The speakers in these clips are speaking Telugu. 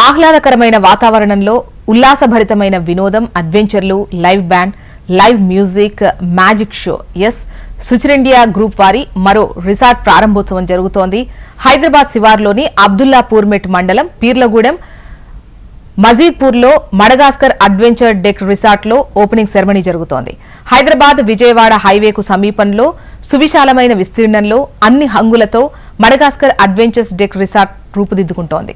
ఆహ్లాదకరమైన వాతావరణంలో ఉల్లాసభరితమైన వినోదం, అడ్వెంచర్లు, live band, live music, magic show. Suchir India group వారి మరో రిసార్ట్ ప్రారంభోత్సవం జరుగుతోంది. హైదరాబాద్ శివార్లోని అబ్దుల్లాపూర్మెట్ మండలం పీర్లగూడెం మజీద్పూర్లో మడగాస్కర్ అడ్వెంచర్ డెక్ రిసార్ట్లో ఓపెనింగ్ సెరమనీ జరుగుతోంది. హైదరాబాద్ విజయవాడ హైవేకు సమీపంలో సువిశాలమైన విస్తీర్ణంలో అన్ని హంగులతో మడగాస్కర్ అడ్వెంచర్స్ డెక్ రిసార్ట్ రూపుదిద్దుకుంటోంది.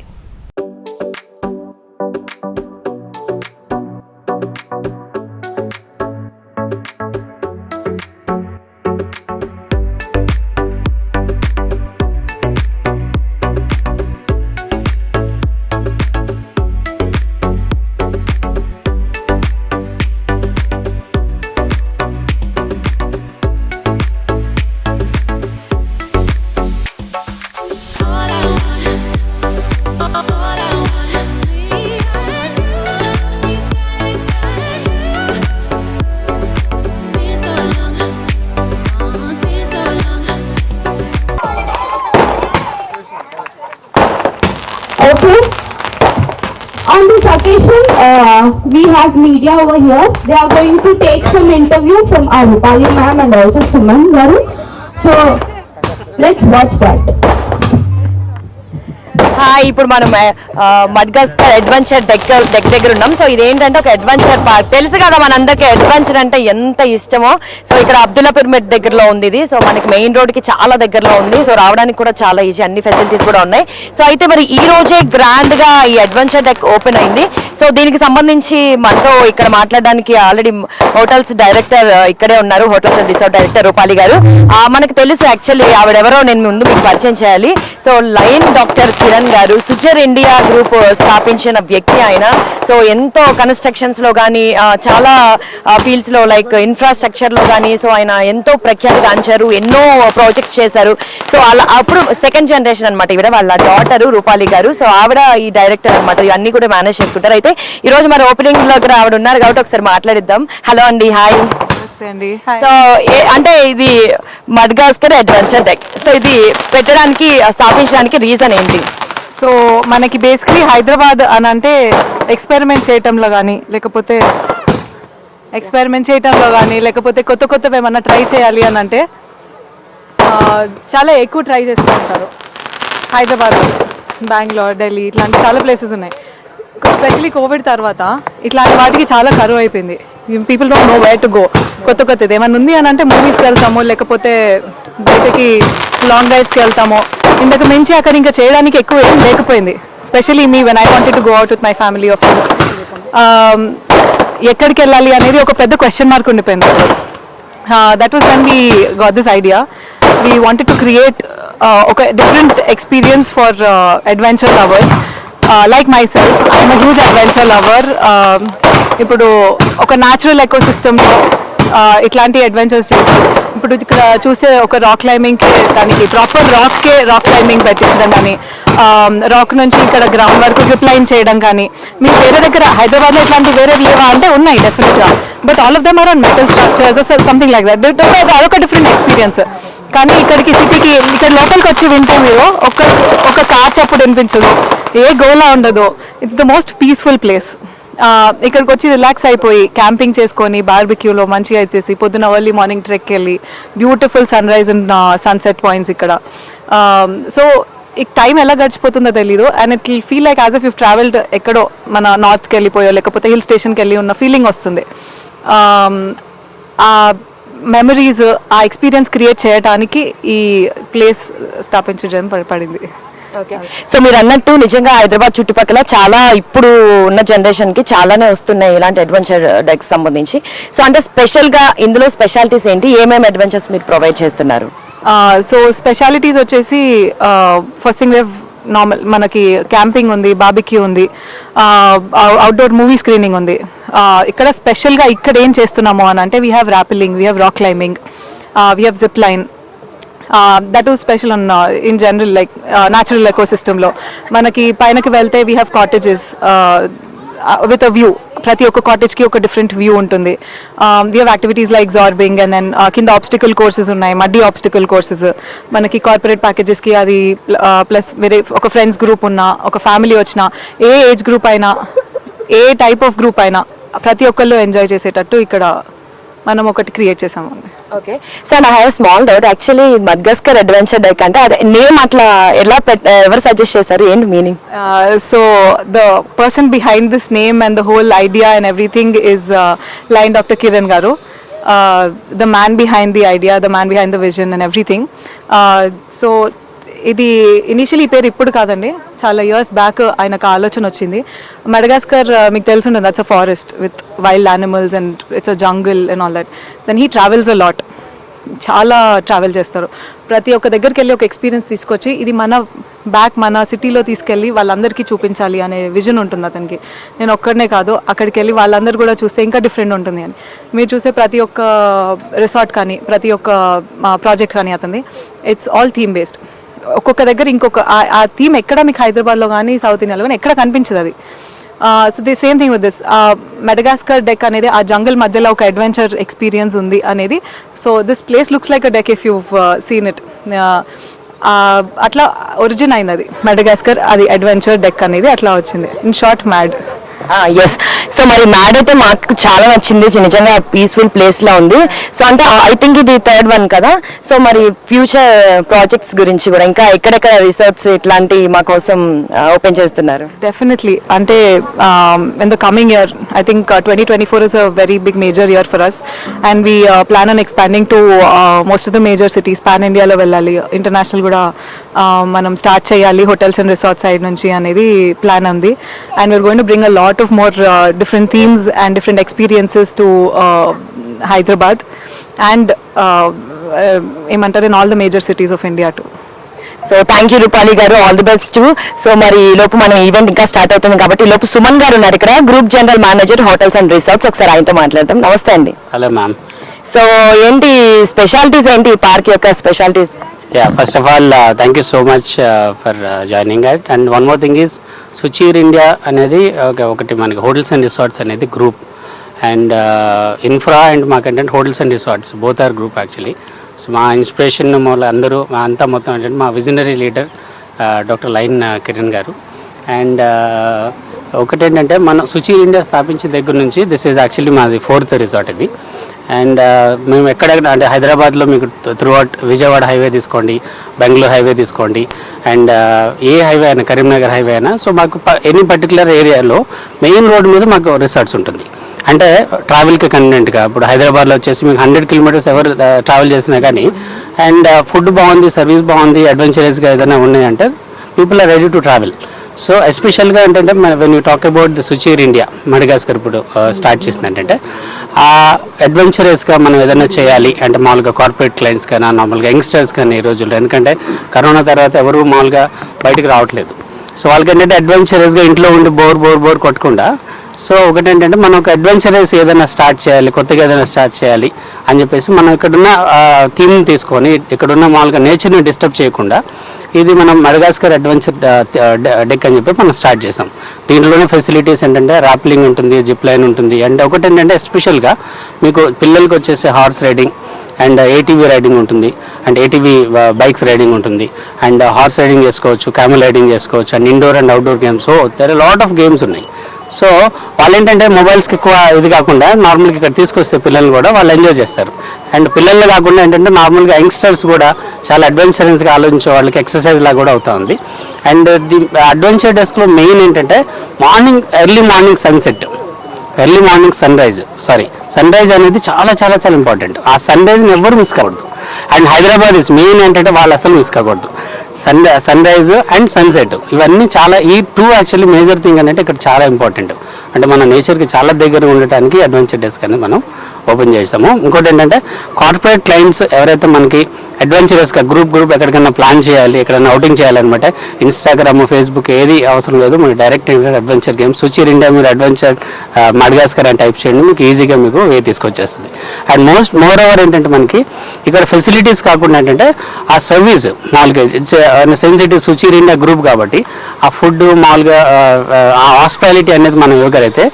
Okay. On this occasion, we have media over here. They are going to take some interview from our Rupali ma'am and also Suman garu. So let's watch that. ఇప్పుడు మనం మడగాస్కర్ అడ్వెంచర్ డెక్ దగ్గర ఉన్నాం. సో ఇదేంటంటే ఒక అడ్వెంచర్ పార్క్. తెలుసు కదా మనందరికీ అడ్వెంచర్ అంటే ఎంత ఇష్టమో. సో ఇక్కడ అబ్దుల్లాపూర్మెట్ దగ్గరలో ఉంది ఇది. సో మనకి మెయిన్ రోడ్ కి చాలా దగ్గరలో ఉంది. సో రావడానికి కూడా చాలా ఈజీ, అన్ని ఫెసిలిటీస్ కూడా ఉన్నాయి. సో అయితే మరి ఈ రోజే గ్రాండ్ గా ఈ అడ్వెంచర్ డెక్ ఓపెన్ అయింది. సో దీనికి సంబంధించి మనతో ఇక్కడ మాట్లాడడానికి ఆల్రెడీ హోటల్స్ డైరెక్టర్ ఇక్కడే ఉన్నారు, hotels and resort director Rupali గారు. మనకు తెలుసు యాక్చువల్లీ ఆవిడెవరో నేను ముందు మీకు పరిచయం చేయాలి. సో లయన్ డాక్టర్ కిరణ్ గారు, సుచిర్ ఇండియా గ్రూప్ స్థాపించిన వ్యక్తి ఆయన. సో ఎంతో కన్స్ట్రక్షన్స్ లో కానీ చాలా ఫీల్డ్స్ లో లైక్ ఇన్ఫ్రాస్ట్రక్చర్ లో కానీ సో ఆయన ఎంతో ప్రఖ్యాతిగాంచారు, ఎన్నో ప్రాజెక్ట్స్ చేశారు. సో అలా అప్పుడు సెకండ్ జనరేషన్ అనమాట ఈవిడ, వాళ్ళ డాటర్ రూపాలి గారు. సో ఆవిడ ఈ డైరెక్టర్ అనమాట, ఇవన్నీ కూడా మేనేజ్ చేసుకుంటారు. అయితే ఈ రోజు మన ఓపెనింగ్ లో కూడా ఆవిడ ఉన్నారు కాబట్టి ఒకసారి మాట్లాడిద్దాం. హలో అండి, హాయ్. సో అంటే ఇది మడగాస్కర్ అడ్వెంచర్ డెక్. సో ఇది పెట్టడానికి స్థాపించడానికి రీజన్ ఏంటి? సో మనకి బేసిక్లీ హైదరాబాద్ అని అంటే ఎక్స్పెరిమెంట్ చేయటంలో కానీ లేకపోతే కొత్త కొత్తవి ఏమన్నా ట్రై చేయాలి అని అంటే చాలా ఎక్కువ ట్రై చేస్తూ ఉంటారు. హైదరాబాద్, బెంగళూరు, ఢిల్లీ ఇట్లాంటి చాలా ప్లేసెస్ ఉన్నాయి. ఎస్పెషలీ కోవిడ్ తర్వాత ఇట్లాంటి వాటికి చాలా కరువు అయిపోయింది. People don't know where to go. కొత్తది ఏమన్నా ఉంది అని అంటే మూవీస్కి వెళ్తాము, లేకపోతే బయటకి లాంగ్ డ్రైవ్స్కి వెళ్తాము. ఇంతకు మించి అక్కడ ఇంకా చేయడానికి ఎక్కువ ఏం లేకపోయింది. Specially me when I wanted to go out with my family of friends, ఎక్కడికి వెళ్ళాలి అనేది ఒక పెద్ద క్వశ్చన్ మార్క్ ఉండిపోయింది. That was when we got this idea. We wanted to create ఒక different experience for adventure lovers like myself. I'm a huge adventure lover. ఇప్పుడు ఒక న్యాచురల్ ఎకో సిస్టమ్లో ఇట్లాంటి అడ్వెంచర్స్ చేసి ఇప్పుడు ఇక్కడ చూసే ఒక రాక్ క్లైంబింగ్కి దానికి ప్రాపర్ రాక్ క్లైంబింగ్ పెట్టించడం కానీ, రాక్ నుంచి ఇక్కడ గ్రౌండ్ వరకు జిప్ లైన్ చేయడం కానీ, మీరు వేరే దగ్గర హైదరాబాద్లో ఇట్లాంటి వేరే లేవా అంటే ఉన్నాయి డెఫినెట్గా. But all of them are on metal structures something like that. అదొక డిఫరెంట్ ఎక్స్పీరియన్స్. కానీ ఇక్కడికి సిటీకి ఇక్కడ లోపలికి వచ్చి వింటే మీరు ఒక కార్ చప్పుడు వినిపించదు, ఏ గోలా ఉండదు. It's the most peaceful place. ఇక్కడికి వచ్చి రిలాక్స్ అయిపోయి క్యాంపింగ్ చేసుకొని బార్బిక్యూలో మంచిగా ఇచ్చేసి పొద్దున ఎర్లీ మార్నింగ్ ట్రెక్ వెళ్ళి beautiful sunrise and sunset points ఇక్కడ. సో ఈ టైం ఎలా గడిచిపోతుందో తెలీదు. And it will feel like as if you travelled ఎక్కడో మన నార్త్కి వెళ్ళిపోయో లేకపోతే హిల్ స్టేషన్కి వెళ్ళి ఉన్న ఫీలింగ్ వస్తుంది. ఆ మెమరీస్, ఆ ఎక్స్పీరియన్స్ క్రియేట్ చేయడానికి ఈ ప్లేస్ స్థాపించడం పడింది. ఓకే. సో మీరు అన్నట్టు నిజంగా హైదరాబాద్ చుట్టుపక్కల చాలా ఇప్పుడు ఉన్న జనరేషన్కి చాలానే వస్తున్నాయి ఇలాంటి అడ్వెంచర్ డెక్స్ సంబంధించి. సో అంటే స్పెషల్గా ఇందులో స్పెషాలిటీస్ ఏంటి, ఏమేమి అడ్వెంచర్స్ మీరు ప్రొవైడ్ చేస్తున్నారు? సో స్పెషాలిటీస్ వచ్చేసి ఫస్ట్ థింగ్ నార్మల్ మనకి క్యాంపింగ్ ఉంది, బార్బిక్యూ ఉంది, అవుట్డోర్ మూవీ స్క్రీనింగ్ ఉంది. ఇక్కడ స్పెషల్గా ఇక్కడ ఏం చేస్తున్నామో అని అంటే we have rappelling, we have rock climbing, we have zip line. That is special on in general like natural ఎకోసిస్టంలో. మనకి పైనకి వెళ్తే we have cottages with a view, ప్రతి ఒక్క కాటేజ్కి ఒక డిఫరెంట్ వ్యూ ఉంటుంది. We have activities like zorbing and then కింద ఆబ్స్టికల్ కోర్సెస్ ఉన్నాయి, మడ్డీ ఆబ్స్టికల్ కోర్సెస్. మనకి కార్పొరేట్ ప్యాకేజెస్కి అది ప్లస్ వేరే ఒక ఫ్రెండ్స్ గ్రూప్ ఉన్నా, ఒక ఫ్యామిలీ వచ్చినా, ఏ ఏజ్ గ్రూప్ అయినా, ఏ టైప్ ఆఫ్ గ్రూప్ అయినా ప్రతి ఒక్కళ్ళు ఎంజాయ్ చేసేటట్టు ఇక్కడ మనం ఒకటి క్రియేట్ చేసామండి. Okay, so I have small doubt. Actually Madagascar adventure deck అంటే అదే నేమ్ అట్లా ఎలా ఎవరు సజెస్ట్ చేశారు, ఏంటి meaning? So the person behind this name and the whole idea and everything is Lion Dr. Kiran Garu, the man behind the idea, the man behind the vision and everything. So ఇది ఇనిషియలీ పేరు ఇప్పుడు కాదండి, చాలా ఇయర్స్ బ్యాక్ ఆయనకు ఆలోచన వచ్చింది. మడగాస్కర్ మీకు తెలుసుంటుంది, that's a forest with wild animals and it's a jungle and all that. Then he travels a lot, చాలా ట్రావెల్ చేస్తారు. ప్రతి ఒక్క దగ్గరికి వెళ్ళి ఒక ఎక్స్పీరియన్స్ తీసుకొచ్చి ఇది మన సిటీలో తీసుకెళ్ళి వాళ్ళందరికీ చూపించాలి అనే విజన్ ఉంటుంది అతనికి. నేను ఒక్కడనే కాదు, అక్కడికి వెళ్ళి వాళ్ళందరూ కూడా చూస్తే ఇంకా డిఫరెంట్ ఉంటుంది అని. మీరు చూసే ప్రతి ఒక్క రిసార్ట్ కానీ, ప్రతి ఒక్క ప్రాజెక్ట్ కానీ అతనిది ఇట్స్ ఆల్ థీమ్ బేస్డ్. ఒక్కొక్క దగ్గర ఇంకొక ఆ థీమ్ ఎక్కడ మీకు హైదరాబాద్లో కానీ సౌత్ ఇండియాలో కానీ ఎక్కడ కనిపించదు అది. So the same thing with this Madagascar deck అనేది ఆ జంగల్ మధ్యలో ఒక అడ్వెంచర్ ఎక్స్పీరియన్స్ ఉంది అనేది. So this place looks like a deck if you seen it. అట్లా ఒరిజిన్ అయింది అది మెడగాస్కర్, అది అడ్వెంచర్ డెక్ అనేది అట్లా వచ్చింది. In short mad. Yes, so మరి మ్యాడ్ అయితే మాకు చాలా నచ్చింది, నిజంగా పీస్ఫుల్ ప్లేస్ లా ఉంది. సో అంటే ఐ థింక్ ఇది థర్డ్ వన్ కదా. సో మరి ఫ్యూచర్ ప్రాజెక్ట్స్ గురించి కూడా ఇంకా ఎక్కడెక్కడ రిసార్ట్స్ ఇట్లాంటి మా కోసం ఓపెన్ చేస్తున్నారు? Definitely. Ante in the coming year, I think 2024 is a very big major year for us, and we plan on expanding to most of the major cities. Pan India lo vellali, international kuda manam start cheyali hotels and resorts side nunchi anedi plan undi. And we're going to bring a lot of more different themes and different experiences to Hyderabad and in all the major cities of India too. So thank you Rupali గారు, ఆల్ ది బెస్ట్. సో మరి ఈ లోపు మనం ఈవెంట్ ఇంకా స్టార్ట్ అవుతుంది కాబట్టి ఈ లోపు సుమన్ గారు ఉన్నారు ఇక్కడ, group general manager hotels and resorts. ఒకసారి ఆయనతో మాట్లాడతాం. నమస్తే అండి. Hello ma'am. సో ఏంటి స్పెషాలిటీస్, ఏంటి ఈ పార్క్ యొక్క specialities? Yeah, first of all, thank you so much for joining us. And one more thing is, Suchir India అనేది ఒకటి మనకి హోటల్స్ అండ్ రిసార్ట్స్ అనేది గ్రూప్, అండ్ ఇన్ఫ్రా అండ్ మా content hotels and resorts both are group actually. So మా ఇన్స్పిరేషన్ మూల అందరూ అంతా మొత్తం ఏంటంటే మా visionary leader doctor lion Kiran garu. And ఒకటేంటంటే మనం సుచీర్ ఇండియా స్థాపించిన దగ్గర నుంచి దిస్ ఈజ్ యాక్చువల్లీ మాది 4th రిసార్ట్ ఇది. అండ్ మేము ఎక్కడెక్కడ అంటే హైదరాబాద్లో మీకు త్రూఅవుట్ విజయవాడ హైవే తీసుకోండి, బెంగళూరు హైవే తీసుకోండి, అండ్ ఏ హైవే అయినా, కరీంనగర్ హైవే అయినా, సో మాకు ఎనీ పర్టికులర్ ఏరియాలో మెయిన్ రోడ్ మీద మాకు రిసార్ట్స్ ఉంటుంది. అంటే ట్రావెల్కి కన్వీనియంట్గా, ఇప్పుడు హైదరాబాద్లో వచ్చేసి మీకు 100 కిలోమీటర్స్ ఎవరు ట్రావెల్ చేసినా కానీ, అండ్ ఫుడ్ బాగుంది, సర్వీస్ బాగుంది, అడ్వెంచరస్గా ఏదైనా ఉన్నాయంటే people are ready to travel. So ఎస్పెషల్గా ఏంటంటే when you talk about the సుచీర్ ఇండియా, మడగాస్కర్ ఇప్పుడు స్టార్ట్ చేసింది ఏంటంటే ఆ అడ్వెంచరస్గా మనం ఏదైనా చేయాలి అంటే మామూలుగా కార్పొరేట్ క్లయింట్స్ కానీ, నార్మల్గా యంగ్స్టర్స్ కానీ ఈ రోజుల్లో, ఎందుకంటే కరోనా తర్వాత ఎవరు మామూలుగా బయటకు రావట్లేదు. సో వాళ్ళకి ఏంటంటే అడ్వెంచరస్గా ఇంట్లో ఉండి బోర్ కొట్టకుండా, సో ఒకటేంటంటే మనం ఒక అడ్వెంచరస్ ఏదైనా స్టార్ట్ చేయాలి, కొత్తగా ఏదైనా స్టార్ట్ చేయాలి అని చెప్పేసి మనం ఇక్కడున్న థీమ్ తీసుకొని ఇక్కడున్న మామూలుగా నేచర్ని డిస్టర్బ్ చేయకుండా ఇది మనం మడగాస్కర్ అడ్వెంచర్ డెక్ అని చెప్పి మనం స్టార్ట్ చేసాం. దీంట్లోనే ఫెసిలిటీస్ ఏంటంటే ర్యాప్లింగ్ ఉంటుంది, జిప్ లైన్ ఉంటుంది, అండ్ ఒకటి ఏంటంటే ఎస్పెషల్గా మీకు పిల్లలకి వచ్చేసి horse riding and ATV riding ఉంటుంది, అండ్ ఏటీవీ బైక్స్ రైడింగ్ ఉంటుంది, అండ్ హార్స్ రైడింగ్ చేసుకోవచ్చు, క్యామెల్ రైడింగ్ చేసుకోవచ్చు, and indoor and outdoor games. So there are lot of games ఉన్నాయి. సో వాళ్ళు ఏంటంటే మొబైల్స్కి ఎక్కువ ఇది కాకుండా నార్మల్గా ఇక్కడ తీసుకొస్తే పిల్లలు కూడా వాళ్ళు ఎంజాయ్ చేస్తారు. అండ్ పిల్లలు కాకుండా ఏంటంటే నార్మల్గా యంగ్స్టర్స్ కూడా చాలా అడ్వెంచరస్గా ఆలోచించే వాళ్ళకి ఎక్సర్సైజ్ లాగా కూడా అవుతా ఉంది. అండ్ ది అడ్వెంచర్ డెస్క్లో మెయిన్ ఏంటంటే early morning sunset, early morning sunrise అనేది చాలా చాలా చాలా ఇంపార్టెంట్. ఆ సన్ రైజ్ని ఎవరు మిస్ కాకూడదు. అండ్ హైదరాబాద్ ఇస్ మెయిన్ ఏంటంటే వాళ్ళు అసలు మిస్ కాకూడదు. సన్ రైజ్ అండ్ సన్సెట్ ఇవన్నీ చాలా, ఈ టూ యాక్చువల్లీ మేజర్ థింగ్ అంటే ఇక్కడ చాలా ఇంపార్టెంట్. అంటే మన నేచర్కి చాలా దగ్గర ఉండటానికి అడ్వెంచర్ డెస్క్ అనేది మనం ఓపెన్ చేసాము. ఇంకోటి ఏంటంటే కార్పొరేట్ క్లయింట్స్ ఎవరైతే మనకి అడ్వెంచరస్గా గ్రూప్ ఎక్కడికైనా ప్లాన్ చేయాలి, ఎక్కడైనా అవుటింగ్ చేయాలన్నమాట, ఇన్స్టాగ్రామ్, ఫేస్బుక్ ఏది అవసరం లేదు, మీకు direct adventure games Sucheer India మీరు అడ్వెంచర్ మడగాస్కర్ అని టైప్ చేయండి, మీకు ఈజీగా మీకు తీసుకొచ్చేస్తుంది. అండ్ మోర్ ఓవర్ ఏంటంటే మనకి ఇక్కడ ఫెసిలిటీస్ కాకుండా ఏంటంటే ఆ సర్వీస్ మామూలుగా it's sensitive Sucheer India group కాబట్టి ఆ ఫుడ్ మామూలుగా ఆ హాస్పిటాలిటీ అనేది మనం ఇవ్వగలిగితే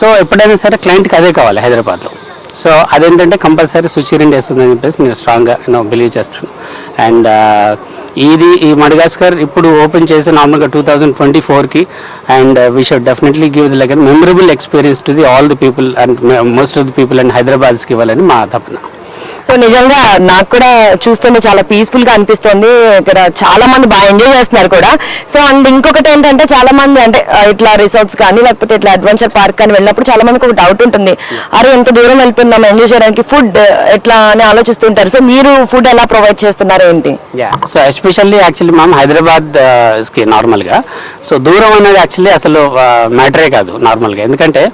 సో ఎప్పుడైనా సరే క్లయింట్కి అదే కావాలి హైదరాబాద్లో. సో అదేంటంటే కంపల్సరీ సుచీర్ ఇండియా వస్తుందని చెప్పేసి నేను స్ట్రాంగ్గా బిలీవ్ చేస్తాను. అండ్ ఈ మడగాస్కర్ ఇప్పుడు ఓపెన్ చేసి నార్మల్గా 2024కి. And we should definitely give the like memorable experience to the all the people and most of the people and హైదరాబాద్స్కి ఇవ్వాలని మా తపన. సో నిజంగా నాకు కూడా చూస్తుంటే చాలా పీస్ఫుల్ గా అనిపిస్తుంది. ఇక్కడ చాలా మంది బాగా ఎంజాయ్ చేస్తున్నారు కూడా. సో అండ్ ఇంకొకటి ఏంటంటే చాలా మంది అంటే ఇట్లా రిసార్ట్స్ కానీ లేకపోతే ఇట్లా అడ్వెంచర్ పార్క్ కానీ వెళ్ళినప్పుడు చాలా మందికి ఒక డౌట్ ఉంటుంది, అరే ఎంత దూరం వెళ్తున్నాం ఎంజాయ్ చేయడానికి ఫుడ్ ఎట్లా అని ఆలోచిస్తుంటారు. సో మీరు ఫుడ్ ఎలా ప్రొవైడ్ చేస్తున్నారు ఏంటి? సో ఎస్పెషల్లీ యాక్చువల్లీ మ్యామ్ హైదరాబాద్కి నార్మల్గా సో దూరం అనేది యాక్చువల్లీ అసలు మ్యాటరే కాదు నార్మల్గా. ఎందుకంటే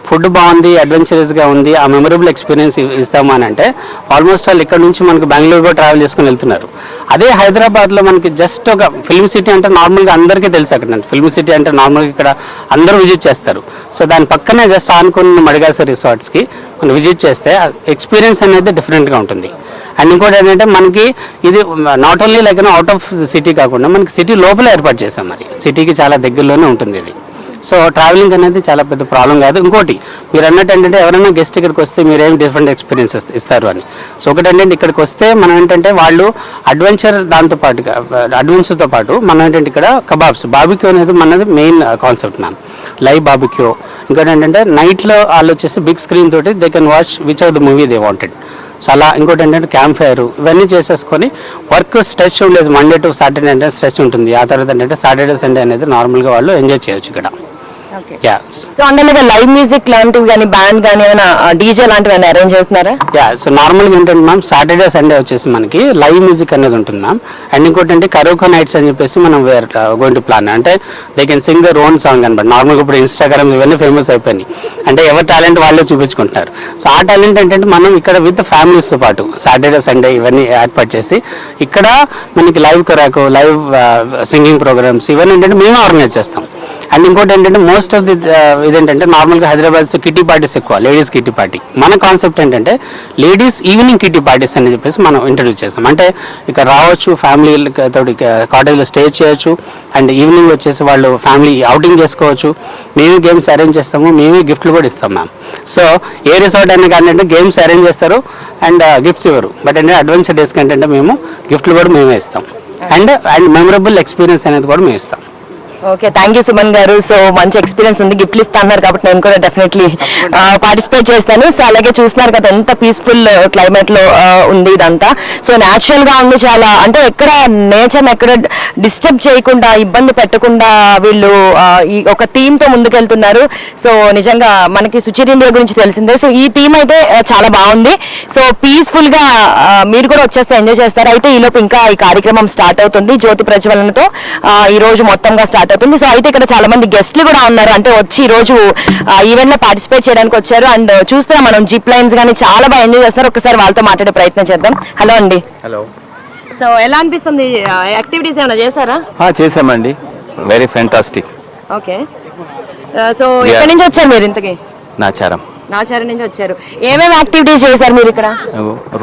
ఫుడ్ బాగుంది, అడ్వెంచరస్గా ఉంది, ఆ మెమరబుల్ ఎక్స్పీరియన్స్ ఇస్తాము అని అంటే ఆల్మోస్ట్ వాళ్ళు ఇక్కడ నుంచి మనకి బెంగళూరు కూడా ట్రావెల్ చేసుకుని వెళ్తున్నారు. అదే హైదరాబాద్లో మనకి జస్ట్ ఒక ఫిల్మ్ సిటీ అంటే నార్మల్గా అందరికీ తెలుసు. అక్కడ ఫిల్మ్ సిటీ అంటే నార్మల్గా ఇక్కడ అందరూ విజిట్ చేస్తారు. సో దాని పక్కనే జస్ట్ ఆనుకున్న మడగాస్కర్ రిసార్ట్స్కి మనం విజిట్ చేస్తే ఎక్స్పీరియన్స్ అనేది డిఫరెంట్గా ఉంటుంది. అండ్ ఇంకోటి ఏంటంటే మనకి ఇది not only like out of city కాకుండా మనకి సిటీ లోపల ఏర్పాటు చేసాం. అది సిటీకి చాలా దగ్గరలోనే ఉంటుంది ఇది. సో ట్రావెలింగ్ అనేది చాలా పెద్ద ప్రాబ్లం కాదు. ఇంకోటి మీరు అన్నట్టు ఏంటంటే ఎవరైనా గెస్ట్ ఇక్కడికి వస్తే మీరు ఏం డిఫరెంట్ ఎక్స్పీరియన్సెస్ ఇస్తారు అని. సో ఒకటి ఏంటంటే ఇక్కడికి వస్తే మనం ఏంటంటే వాళ్ళు అడ్వెంచర్తో పాటు మనం ఏంటంటే ఇక్కడ కబాబ్స్ బాబిక్యూ అనేది మనది main concept ma'am. Live barbecue. ఇంకోటి ఏంటంటే నైట్లో వాళ్ళు వచ్చేసి బిగ్ స్క్రీన్ తోటి they can watch which of the movie they wanted. So అలా ఇంకోటి ఏంటంటే క్యాంప్ ఫైర్ ఇవన్నీ చేసేసుకొని వర్క్ స్ట్రెచ్ ఉండేది. మండే టు సాటర్డే అంటే స్ట్రెచ్ ఉంటుంది. ఆ తర్వాత ఏంటంటే సాటర్డే సండే అనేది నార్మల్గా వాళ్ళు ఎంజాయ్ చేయొచ్చు ఇక్కడ. సో అంటే లైవ్ మ్యూజిక్ లాంటివి కానీ బ్యాండ్ కానీ ఏమైనా డీజే లాంటివి అరేంజ్ చేస్తున్నారా? సో నార్మల్గా ఏంటంటే మ్యామ్ సాటర్డే సండే వచ్చేసి మనకి లైవ్ మ్యూజిక్ అనేది ఉంటుంది మ్యామ్. అండ్ ఇంకోటి అంటే కరోకా నైట్స్ అని చెప్పేసి మనం వేర్ గోయింగ్ టు ప్లాన్. అంటే they can sing their own song అనమాట. నార్మల్గా ఇప్పుడు ఇన్స్టాగ్రామ్ ఇవన్నీ ఫేమస్ అయిపోయినాయి. అంటే ఎవరి టాలెంట్ వాళ్ళే చూపించుకుంటున్నారు. సో ఆ టాలెంట్ ఏంటంటే మనం ఇక్కడ విత్ ఫ్యామిలీస్తో పాటు సాటర్డే సండే ఇవన్నీ ఏర్పాటు చేసి ఇక్కడ మనకి లైవ్ కరాకో లైవ్ సింగింగ్ ప్రోగ్రామ్స్ ఇవన్నీ ఏంటంటే మేము ఆర్గనైజ్ చేస్తాం. అండ్ ఇంకోటి ఏంటంటే మోస్ట్ ఆఫ్ ది ఇదేంటంటే నార్మల్గా హైదరాబాద్స్ కిటీ పార్టీస్ ఎక్కువ, లేడీస్ కిటీ పార్టీ. మన కాన్సెప్ట్ ఏంటంటే లేడీస్ ఈవినింగ్ కిటీ పార్టీస్ అని చెప్పేసి మనం ఇంట్రడ్యూస్ చేస్తాం. అంటే ఇక్కడ రావచ్చు, ఫ్యామిలీ తోటి కాటేజ్లో స్టే చేయొచ్చు. అండ్ ఈవినింగ్ వచ్చేసి వాళ్ళు ఫ్యామిలీ అవుటింగ్ చేసుకోవచ్చు. మేమే గేమ్స్ అరేంజ్ చేస్తాము, మేమే గిఫ్ట్లు కూడా ఇస్తాం మ్యామ్. సో ఏ రిసార్ట్ అయినా కానీ అంటే గేమ్స్ అరేంజ్ చేస్తారు అండ్ గిఫ్ట్స్ ఇవ్వరు. బట్ అంటే అడ్వెంచర్ డేస్కి ఏంటంటే మేము గిఫ్ట్లు కూడా మేమే ఇస్తాం. అండ్ మెమరబుల్ ఎక్స్పీరియన్స్ అనేది కూడా మేము ఇస్తాం. ఓకే, థ్యాంక్ యూ సుమన్ గారు. సో మంచి ఎక్స్పీరియన్స్ ఉంది, గిఫ్ట్లు ఇస్తా అన్నారు కాబట్టి నేను కూడా డెఫినెట్లీ పార్టిసిపేట్ చేస్తాను. సో అలాగే చూస్తున్నారు కదా ఎంత పీస్ఫుల్ క్లైమేట్ లో ఉంది ఇదంతా. సో న్యాచురల్ గా ఉంది చాలా. అంటే ఎక్కడ నేచర్ ఎక్కడ డిస్టర్బ్ చేయకుండా ఇబ్బంది పెట్టకుండా వీళ్ళు ఈ ఒక థీమ్ తో ముందుకెళ్తున్నారు. సో నిజంగా మనకి సుచిర్ ఇండియా గురించి తెలిసిందే. సో ఈ థీమ్ అయితే చాలా బాగుంది. సో పీస్ఫుల్ గా మీరు కూడా వచ్చేస్తే ఎంజాయ్ చేస్తారు. అయితే ఈలోపు ఇంకా ఈ కార్యక్రమం స్టార్ట్ అవుతుంది. జ్యోతి ప్రజ్వలనతో ఈ రోజు మొత్తంగా స్టార్ట్ అవుతుంది. సో అయితే ఇక్కడ చాలా మంది గెస్ట్లు కూడా ఉన్నారు. అంటే వచ్చి ఈ రోజు ఈవెంట్ లో పార్టిసిపేట్ చేయడానికి వచ్చారు. అండ్ చూస్తున్నాం మనం జిప్ లైన్స్ కానీ చాలా బాగా ఎంజాయ్ చేస్తున్నారు. ఒకసారి వాళ్ళతో మాట్లాడే ప్రయత్నం చేద్దాం. హలో అండి. హలో. సో ఎలా అనిపిస్తుంది? యాక్టివిటీస్ ఏమైనా చేశారా? చేసామండి, వెరీ ఫ్యాంటాస్టిక్. ఓకే. సో ఎక్కడి నుంచి వచ్చారు మీరు? ఇంతకీ నాచారం నుంచి వచ్చారు. ఏమేమి యాక్టివిటీస్ చేశారు మీరు ఇక్కడ?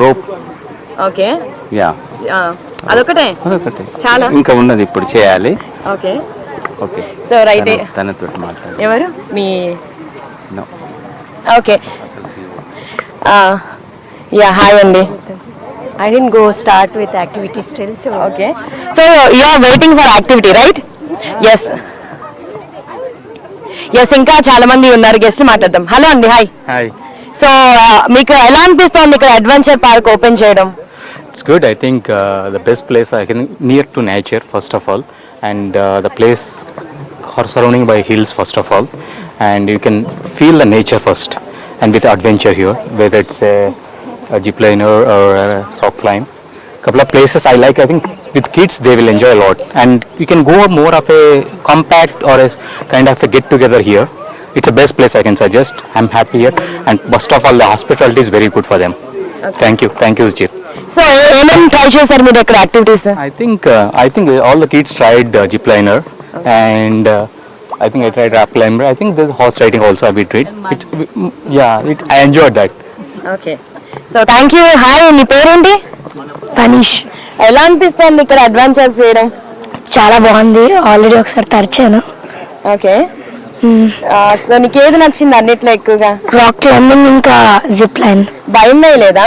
రోప్. ఓకే. యా, అదొకటే చాలా ఇంకా ఉన్నది ఇప్పుడు చేయాలి. Okay okay. సో రైట్, తనతో మాట్లాడు. ఎవరు మీ? ఓకే. యా, హాయ్ అండి. I didn't go start with activity still, so okay. So you are waiting for activity, right? Yes yes. ఇంకా చాలా మంది ఉన్నారు గెస్ట్లు, మాట్లాడదాం. హలో అండి. హాయ్. హాయ్. సో మీకు ఎలా అనిపిస్తోంది ఇక్కడ అడ్వెంచర్ పార్క్ ఓపెన్ చేయడం? It's good. I think the best place I can near to nature first of all, and the place surrounding by hills first of all, and you can feel the nature first, and with adventure here, whether it's a zip liner or a rock climb. Couple of places I like. I think with kids they will enjoy a lot, and you can go more of a compact or a kind of a get together here. It's the best place I can suggest. I'm happy here, and first of all the hospitality is very good for them. Okay. Thank you Jit. So ఏమేమి ట్రై చేశారు మీరు ఇక్కడ activities? I think all the kids tried zip liner, and I think I tried rock climber. I think there's horse riding also I tried. I enjoyed that. Okay. So thank you. Hi, మీ పేరేంటి? Tanish. ఎలా అనిపిస్తుంది ఇక్కడ అడ్వెంచర్స్ చేయడం? చాలా బాగుంది, ఆల్రెడీ ఒకసారి తరిచాను. ఓకే. సో నీకు ఏది నచ్చింది అన్నిట్లో ఎక్కువగా? రాక్ క్లైంబింగ్ ఇంకా జిప్ లైన్. భయం లేదా?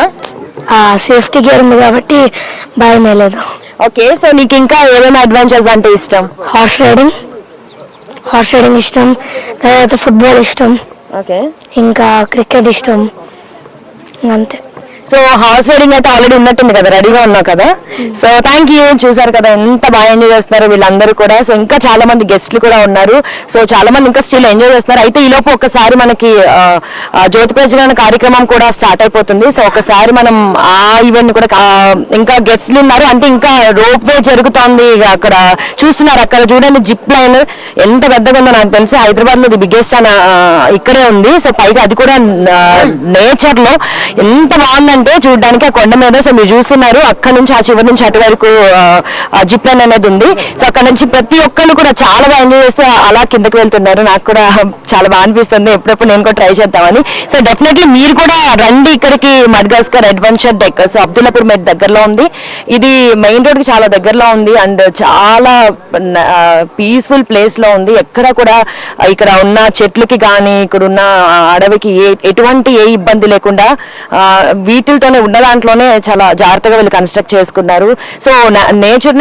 సేఫ్టీ గేర్ ఉంది కాబట్టి భయం లేదు. ఓకే, సో నీకు ఇంకా ఏమైనా అడ్వెంచర్స్ అంటే ఇష్టం? హార్స్ రైడింగ్ ఇష్టం, తర్వాత ఫుట్బాల్ ఇష్టం, ఓకే, ఇంకా క్రికెట్ ఇష్టం, అంతే. సో హార్స్ రైడింగ్ అయితే ఆల్రెడీ ఉన్నట్టుంది కదా, రెడీగా ఉన్నావు కదా. So thank you. చూసారు కదా ఎంత బాగా ఎంజాయ్ చేస్తున్నారు వీళ్ళందరూ కూడా. సో ఇంకా చాలా మంది గెస్ట్లు కూడా ఉన్నారు. సో చాలా మంది ఇంకా స్టిల్ ఎంజాయ్ చేస్తున్నారు. అయితే ఈ లోపు ఒకసారి మనకి జ్యోతి ప్రజ్వలన కార్యక్రమం కూడా స్టార్ట్ అయిపోతుంది. సో ఒకసారి మనం ఆ ఈవెంట్ కూడా ఇంకా గెస్ట్లు ఉన్నారు, అంటే ఇంకా రోప్ వే జరుగుతోంది అక్కడ చూస్తున్నారు. అక్కడ చూడండి జిప్ లైన్ ఎంత పెద్దగా ఉందో. నాకు తెలిసి హైదరాబాద్ లో ది బిగ్గెస్ట్ అని ఇక్కడే ఉంది. సో పైగా అది కూడా నేచర్ లో ఎంత బాగుందంటే చూడడానికి ఆ కొండ మీద. సో మీరు చూస్తున్నారు అక్కడ నుంచి ఆ చివరి నుంచి అటు వరకు జిప్ లైన్ అనేది ఉంది. సో అక్కడ నుంచి ప్రతి ఒక్కళ్ళు కూడా చాలా బాగా ఎంజాయ్ చేస్తూ అలా కిందకి వెళ్తున్నారు. నాకు కూడా చాలా బాగా అనిపిస్తుంది, ఎప్పుడెప్పుడు నేను కూడా ట్రై చేద్దామని. సో డెఫినెట్లీ మీరు కూడా రండి ఇక్కడికి, మడ్గాస్కర్ అడ్వెంచర్ డెక్. సో అబ్దుల్లాపూర్ మెట్ దగ్గరలో ఉంది. ఇది మెయిన్ రోడ్ కి చాలా దగ్గరలో ఉంది అండ్ చాలా పీస్ఫుల్ ప్లేస్ లో ఉంది. ఎక్కడ కూడా ఇక్కడ ఉన్న చెట్లకి కానీ ఇక్కడ ఉన్న అడవికి ఎటువంటి ఏ ఇబ్బంది లేకుండా వీటితోనే ఉన్న దాంట్లోనే చాలా జాగ్రత్తగా వీళ్ళు కన్స్ట్రక్ట్ చేసుకున్నారు. సో నేచర్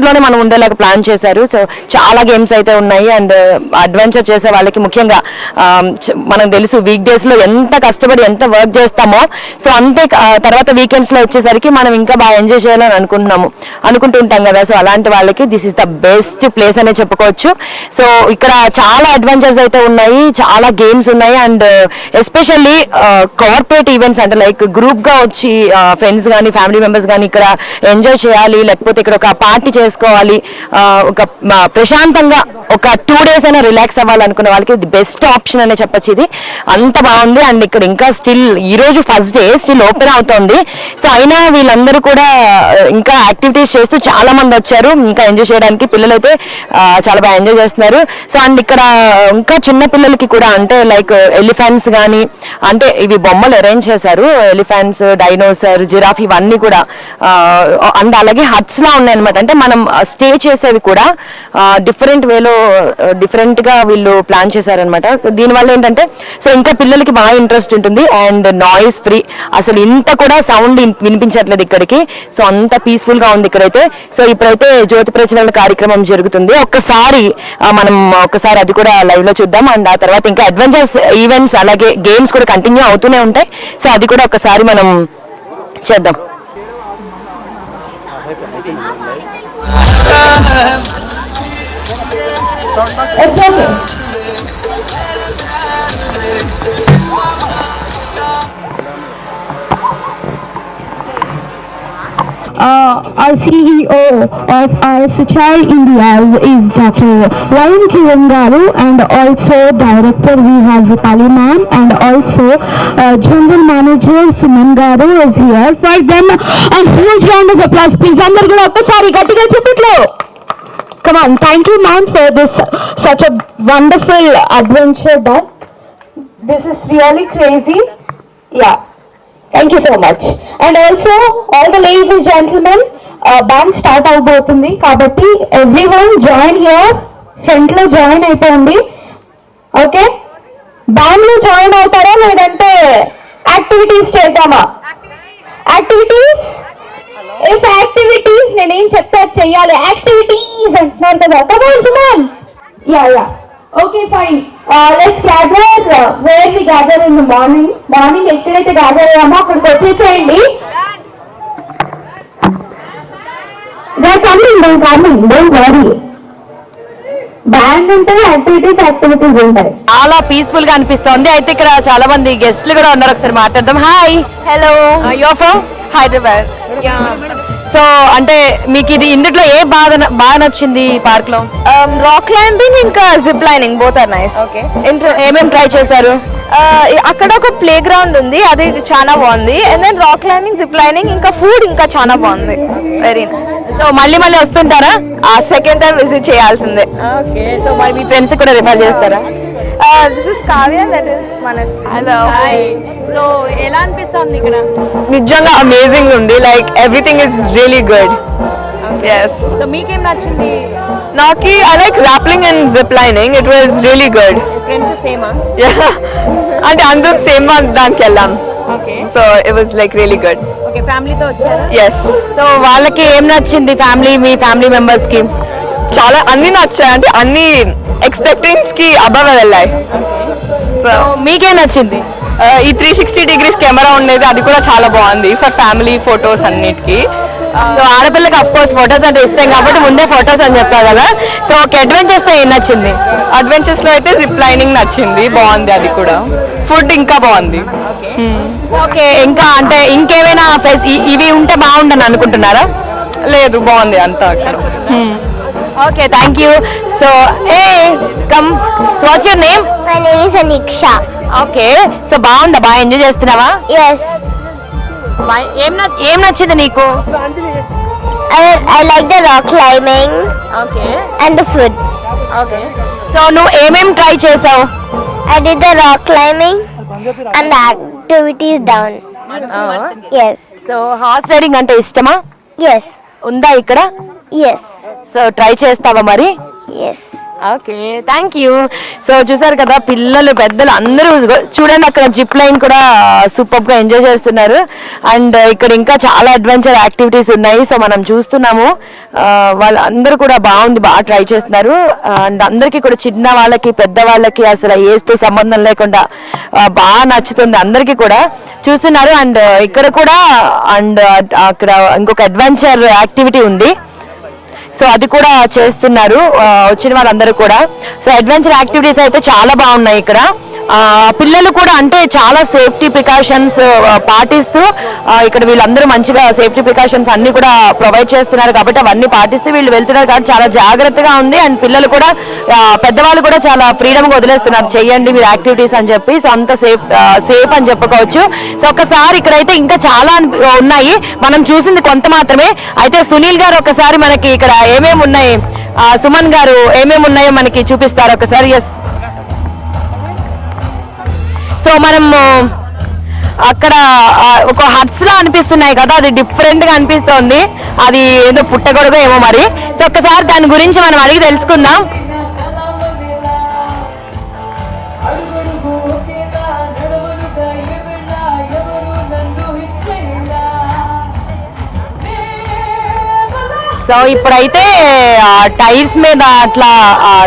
లోనే మనం ఉండేలాగా ప్లాన్ చేశారు. సో చాలా గేమ్స్ అయితే ఉన్నాయి అండ్ అడ్వెంచర్ చేసే వాళ్ళకి ముఖ్యంగా మనకు తెలుసు వీక్ డేస్ లో ఎంత కష్టపడి ఎంత వర్క్ చేస్తామో, సో అంతే తర్వాత వీకెండ్స్ లో వచ్చేసరికి మనం ఇంకా బాగా ఎంజాయ్ చేయాలని అనుకుంటుంటాం కదా. సో అలాంటి వాళ్ళకి this is the best place అనే చెప్పుకోవచ్చు. సో ఇక్కడ చాలా అడ్వెంచర్స్ అయితే ఉన్నాయి, చాలా గేమ్స్ ఉన్నాయి అండ్ ఎస్పెషల్లీ కార్పొరేట్ ఈవెంట్స్ అంటే లైక్ గ్రూప్ గా వచ్చి ఫ్రెండ్స్ కానీ ఫ్యామిలీ మెంబర్స్ కానీ ఇక్కడ ఎంజాయ్ చేయాలి, లేకపోతే ఇక్కడ ఒక పార్టీ చేసుకోవాలి, ఒక ప్రశాంతంగా ఒక 2 days అయినా రిలాక్స్ అవ్వాలనుకునే వాళ్ళకి ఇది బెస్ట్ ఆప్షన్ అనే చెప్పొచ్చు. ఇది అంత బాగుంది అండ్ ఇక్కడ ఇంకా స్టిల్ ఈ రోజు ఫస్ట్ డే స్టిల్ ఓపెన్ అవుతోంది. సో అయినా వీళ్ళందరూ కూడా ఇంకా యాక్టివిటీస్ చేస్తూ చాలా మంది వచ్చారు ఇంకా ఎంజాయ్ చేయడానికి. పిల్లలు అయితే చాలా బాగా ఎంజాయ్ చేస్తున్నారు. సో అండ్ ఇక్కడ ఇంకా చిన్న పిల్లలకి కూడా అంటే లైక్ ఎలిఫెంట్స్ కానీ అంటే ఇవి బొమ్మలు అరేంజ్ చేశారు, ఎలిఫెంట్స్, డైనోసర్, జిరాఫ్ ఇవన్నీ కూడా అండ్ అలాగే హట్స్ లా ఉన్నాయి అనమాట. అంటే మనం స్టే చేసేవి కూడా డిఫరెంట్ వేలో డిఫరెంట్ గా వీళ్ళు ప్లాన్ చేశారనమాట. దీనివల్ల ఏంటంటే సో ఇంకా పిల్లలకి బాగా ఇంట్రెస్ట్ ఉంటుంది అండ్ నాయిస్ ఫ్రీ, అసలు ఇంత కూడా సౌండ్ వినిపించట్లేదు ఇక్కడికి. సో అంత పీస్ఫుల్ గా ఉంది ఇక్కడైతే. సో ఇప్పుడైతే జ్యోతి ప్రజ్వలన కార్యక్రమం జరుగుతుంది. మనం ఒక్కసారి అది కూడా లైవ్ లో చూద్దాం అండ్ ఆ తర్వాత ఇంకా అడ్వెంచర్స్ ఈవెంట్స్ అలాగే గేమ్స్ కూడా కంటిన్యూ అవుతూనే ఉంటాయి. సో అది కూడా ఒకసారి మనం చేద్దాం. Our CEO of our Suchar India is Dr. Ryan Kiran Garu, and also Director we have Rupali ma'am, and also General Manager Suman Garu is here. For them a huge round of applause please. Andaru kuda okkasari gattiga cheppitlo. Come on, thank you ma'am for this such a wonderful adventure duck. This is really crazy. Yeah. Thank you so much. And also all the ladies and gentlemen, band start avbotundi kabatti everyone join here, front lo join అయిపోండి. ఓకే, band లో జాయిన్ అవుతారా లేదంటే యాక్టివిటీస్ చేద్దామా? యాక్టివిటీస్ ఇఫ్ యాక్టివిటీస్ నేనేం చెప్తా చెయ్యాలి. యాక్టివిటీస్ అంటున్నారు కదా, come on ya okay fine. Let's gather where we gather in the morning ఎక్కడైతే గ్యాదర్ అయ్యామో అక్కడికి వచ్చేసేయండి. Don't worry. బ్యాండ్ ఉంటుంది, యాక్టివిటీస్ ఉంటాయి. చాలా పీస్ఫుల్ గా అనిపిస్తోంది. అయితే ఇక్కడ చాలా మంది గెస్ట్లు కూడా ఉన్నారు, ఒకసారి మాట్లాడదాం. Hi, hello, you're from Hyderabad. So అంటే మీకు ఇది ఇందులో ఏ బాగా నచ్చింది ఈ పార్క్ లో? రాక్ క్లైంబింగ్ ఇంకా zip lining both are nice. ఏమేమి ట్రై చేశారు? అక్కడ ఒక ప్లే గ్రౌండ్ ఉంది, అది చాలా బాగుంది. And then rock climbing, zip lining ఇంకా ఫుడ్ ఇంకా చాలా బాగుంది. Very nice. సో మళ్ళీ వస్తుంటారా? సెకండ్ టైం విజిట్ చేయాల్సిందే. ఓకే, సో మరి మీ ఫ్రెండ్స్ కూడా రిఫర్ చేస్తారా? This is Kavya, that is Manas. Hello. So ఎలా అనిపిస్తుంది ఇక్కడ? నిజంగా అమేజింగ్ ఉంది. Like everything is really good. So మీకేం నచ్చింది? Naki, I like rappelling and zip lining. It was really good. Friends సేమా? Yeah. And అందరం సేమ్ దానికి వెళ్ళాం. Okay. So it was like really good. Okay, ఫ్యామిలీతో వచ్చారా? Yes. సో వాళ్ళకి ఏం నచ్చింది మీ ఫ్యామిలీ మెంబర్స్ కి? చాలా అన్ని నచ్చాయి, అంటే అన్ని ఎక్స్పెక్టింగ్స్ కి అబవ్ వెళ్ళాయి. సో మీకేం నచ్చింది? ఈ 360 degrees కెమెరా ఉండేది, అది కూడా చాలా బాగుంది ఫర్ ఫ్యామిలీ ఫొటోస్ అన్నిటికి. సో ఆడపిల్లకి అఫ్ కోర్స్ ఫొటోస్ అంటే ఇష్టం కాబట్టి ముందే ఫొటోస్ అని చెప్పారు కదా. సో ఒక అడ్వెంచర్స్ తో ఏం నచ్చింది? అడ్వెంచర్స్ లో అయితే జిప్ లైనింగ్ నచ్చింది, బాగుంది. అది కూడా ఫుడ్ ఇంకా బాగుంది. ఓకే, ఇంకా అంటే ఇంకేమైనా ఇవి ఉంటే బాగుండని అనుకుంటున్నారా? లేదు, బాగుంది అంతా అక్కడ. Okay, thank you. So come, so what's your name? My name is Aniksha. Okay, so బాగుందా? బాగా ఎంజాయ్ చేస్తున్నావా? Yes, ఏం నచ్చింది నీకు? I like the rock climbing okay and the food. Okay, so నువ్వు ఏమేం ట్రై చేసావు? I did the rock climbing and the activities down. Yes, so horse riding అంటే ఇష్టమా? yes, ఉందా ఇక్కడ? yes, సో ట్రై చేస్తావా మరి? yes. Okay, thank you. So చూసారు కదా, పిల్లలు పెద్దలు అందరూ చూడండి, అక్కడ జిప్ లైన్ కూడా సూపర్ గా ఎంజాయ్ చేస్తున్నారు. అండ్ ఇక్కడ ఇంకా చాలా అడ్వెంచర్ యాక్టివిటీస్ ఉన్నాయి. సో మనం చూస్తున్నాము, వాళ్ళందరూ కూడా బాగా ట్రై చేస్తున్నారు. అండ్ అందరికీ కూడా చిన్న వాళ్ళకి పెద్ద వాళ్ళకి అసలు ఏజ్తో సంబంధం లేకుండా బాగా నచ్చుతుంది అందరికీ కూడా చూస్తున్నారు. అండ్ ఇక్కడ కూడా అండ్ అక్కడ ఇంకొక అడ్వెంచర్ యాక్టివిటీ ఉంది. సో అది కూడా చేస్తున్నారు వచ్చిన వాళ్ళందరూ కూడా. సో అడ్వెంచర్ యాక్టివిటీస్ అయితే చాలా బాగున్నాయి ఇక్కడ. పిల్లలు కూడా అంటే చాలా సేఫ్టీ ప్రికాషన్స్ పాటిస్తూ ఇక్కడ వీళ్ళందరూ మంచిగా సేఫ్టీ ప్రికాషన్స్ అన్ని కూడా ప్రొవైడ్ చేస్తున్నారు కాబట్టి అవన్నీ పాటిస్తూ వీళ్ళు వెళ్తున్నారు కాబట్టి చాలా జాగ్రత్తగా ఉంది. అండ్ పిల్లలు కూడా పెద్దవాళ్ళు కూడా చాలా ఫ్రీడమ్గా వదిలేస్తున్నారు, చెయ్యండి మీరు యాక్టివిటీస్ అని చెప్పి. సో అంత సేఫ్ అని చెప్పుకోవచ్చు. సో ఒకసారి ఇక్కడైతే ఇంకా చాలా ఉన్నాయి, మనం చూసింది కొంత మాత్రమే. అయితే సునీల్ గారు ఒకసారి మనకి ఇక్కడ ఏమేమి ఉన్నాయి, సుమన్ గారు ఏమేమి ఉన్నాయో మనకి చూపిస్తారు ఒకసారి. ఎస్, సో మనం అక్కడ ఒక హట్స్ లా అనిపిస్తున్నాయి కదా, అది డిఫరెంట్ గా అనిపిస్తోంది, అది ఏదో పుట్టగొడుగు ఏమో మరి. సో ఒక్కసారి దాని గురించి మనం అడిగి తెలుసుకుందాం. సో ఇప్పుడైతే టైర్స్ మీద అట్లా